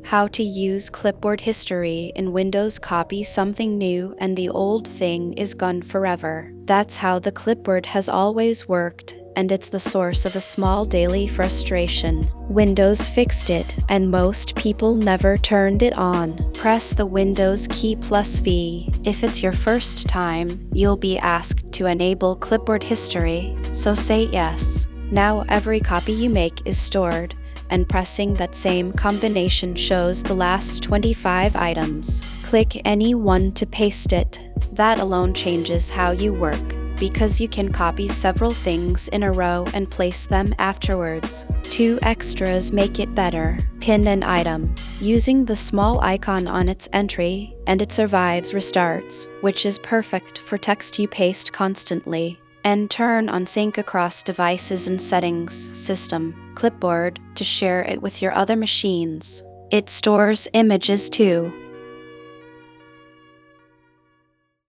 How to use clipboard history in Windows. Copy something new and the old thing is gone forever. That's how the clipboard has always worked, and it's the source of a small daily frustration. Windows fixed it, and most people never turned it on. Press the Windows key plus V. If it's your first time, you'll be asked to enable clipboard history, so say yes. Now every copy you make is stored, and pressing that same combination shows the last 25 items. Click any one to paste it. That alone changes how you work, because you can copy several things in a row and place them afterwards. 2 extras make it better. Pin an item using the small icon on its entry, and it survives restarts, which is perfect for text you paste constantly. And turn on sync across devices and settings, system, clipboard, to share it with your other machines. It stores images too.